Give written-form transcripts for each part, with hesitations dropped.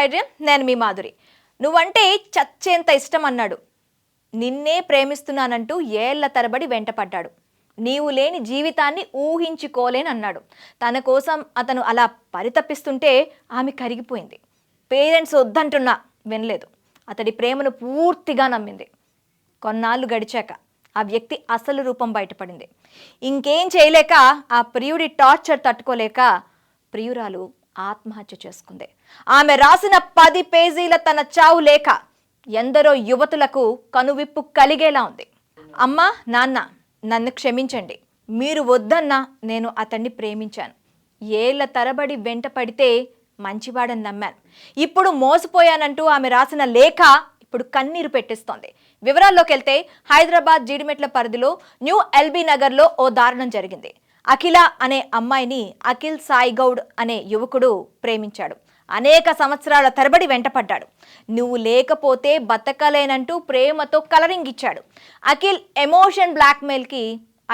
ఐడ్రీమ్, నేను మీ మాధురి. నువ్వంటే చచ్చేంత ఇష్టం అన్నాడు. నిన్నే ప్రేమిస్తున్నానంటూ ఏళ్ల తరబడి వెంటపడ్డాడు. నీవు లేని జీవితాన్ని ఊహించుకోలేనన్నాడు. తన కోసం అతను అలా పరితపిస్తుంటే ఆమె కరిగిపోయింది. పేరెంట్స్ వద్దంటున్నా వినలేదు. అతడి ప్రేమను పూర్తిగా నమ్మింది. కొన్నాళ్ళు గడిచాక ఆ వ్యక్తి అసలు రూపం బయటపడింది. ఇంకేం చేయలేక, ఆ ప్రియుడి టార్చర్ తట్టుకోలేక ప్రియురాలు ఆత్మహత్య చేసుకుంది. ఆమె రాసిన 10 పేజీల తన చావు లేఖ ఎందరో యువతులకు కనువిప్పు కలిగేలా ఉంది. అమ్మా, నాన్న, నన్ను క్షమించండి. మీరు వద్దన్నా నేను అతన్ని ప్రేమించాను. ఏళ్ల తరబడి వెంట పడితే మంచివాడని నమ్మాను. ఇప్పుడు మోసపోయానంటూ ఆమె రాసిన లేఖ ఇప్పుడు కన్నీరు పెట్టిస్తోంది. వివరాల్లోకి వెళ్తే, హైదరాబాద్ జీడిమెట్ల పరిధిలో న్యూ ఎల్బీ నగర్లో ఓ దారుణం జరిగింది. అఖిల అనే అమ్మాయిని అఖిల్ సాయి గౌడ్ అనే యువకుడు ప్రేమించాడు. అనేక సంవత్సరాల తరబడి వెంటపడ్డాడు. నువ్వు లేకపోతే బతకలేనంటూ ప్రేమతో కలరింగ్ ఇచ్చాడు. అఖిల్ ఎమోషన్ బ్లాక్మెయిల్కి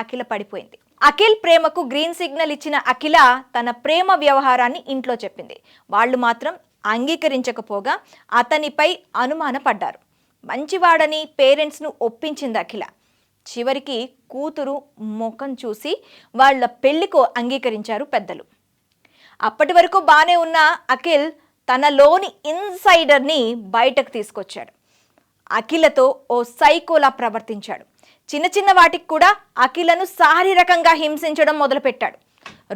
అఖిల పడిపోయింది. అఖిల్ ప్రేమకు గ్రీన్ సిగ్నల్ ఇచ్చిన అఖిల తన ప్రేమ వ్యవహారాన్ని ఇంట్లో చెప్పింది. వాళ్ళు మాత్రం అంగీకరించకపోగా అతనిపై అనుమానపడ్డారు. మంచివాడని పేరెంట్స్ను ఒప్పించింది అఖిల. చివరికి కూతురు ముఖం చూసి వాళ్ళ పెళ్లికో అంగీకరించారు పెద్దలు. అప్పటి వరకు బానే ఉన్న అఖిల్ తనలోని ఇన్సైడర్ని బయటకు తీసుకొచ్చాడు. అఖిలతో ఓ సైకోలా ప్రవర్తించాడు. చిన్న చిన్న వాటికి కూడా అఖిలను శారీరకంగా హింసించడం మొదలుపెట్టాడు.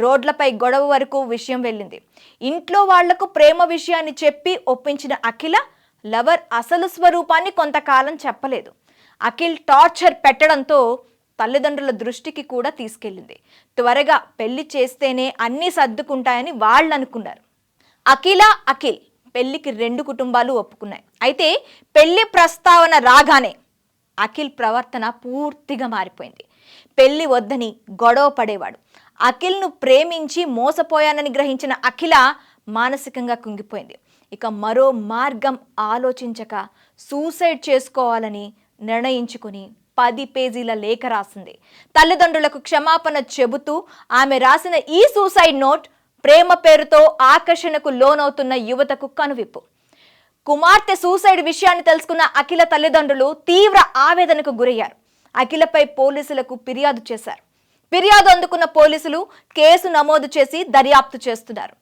రోడ్లపై గొడవ వరకు విషయం వెళ్ళింది. ఇంట్లో వాళ్లకు ప్రేమ విషయాన్ని చెప్పి ఒప్పించిన అఖిల లవర్ అసలు స్వరూపాన్ని కొంతకాలం చెప్పలేదు. అఖిల్ టార్చర్ పెట్టడంతో తల్లిదండ్రుల దృష్టికి కూడా తీసుకెళ్ళింది. త్వరగా పెళ్లి చేస్తేనే అన్నీ సర్దుకుంటాయని వాళ్ళు అనుకున్నారు. అఖిల్ పెళ్లికి 2 కుటుంబాలు ఒప్పుకున్నాయి. అయితే పెళ్లి ప్రస్తావన రాగానే అఖిల్ ప్రవర్తన పూర్తిగా మారిపోయింది. పెళ్లి వద్దని గొడవ పడేవాడు. అఖిల్ను ప్రేమించి మోసపోయానని గ్రహించిన అఖిల మానసికంగా కుంగిపోయింది. ఇక మరో మార్గం ఆలోచించక సూసైడ్ చేసుకోవాలని నిర్ణయించుకుని 10 పేజీల లేఖ రాసింది. తల్లిదండ్రులకు క్షమాపణ చెబుతూ ఆమె రాసిన ఈ సూసైడ్ నోట్ ప్రేమ పేరుతో ఆకర్షణకు లోనవుతున్న యువతకు కనువిప్పు. కుమార్తె సూసైడ్ విషయాన్ని తెలుసుకున్న అఖిల తల్లిదండ్రులు తీవ్ర ఆవేదనకు గురయ్యారు. అఖిలపై పోలీసులకు ఫిర్యాదు చేశారు. ఫిర్యాదు అందుకున్న పోలీసులు కేసు నమోదు చేసి దర్యాప్తు చేస్తున్నారు.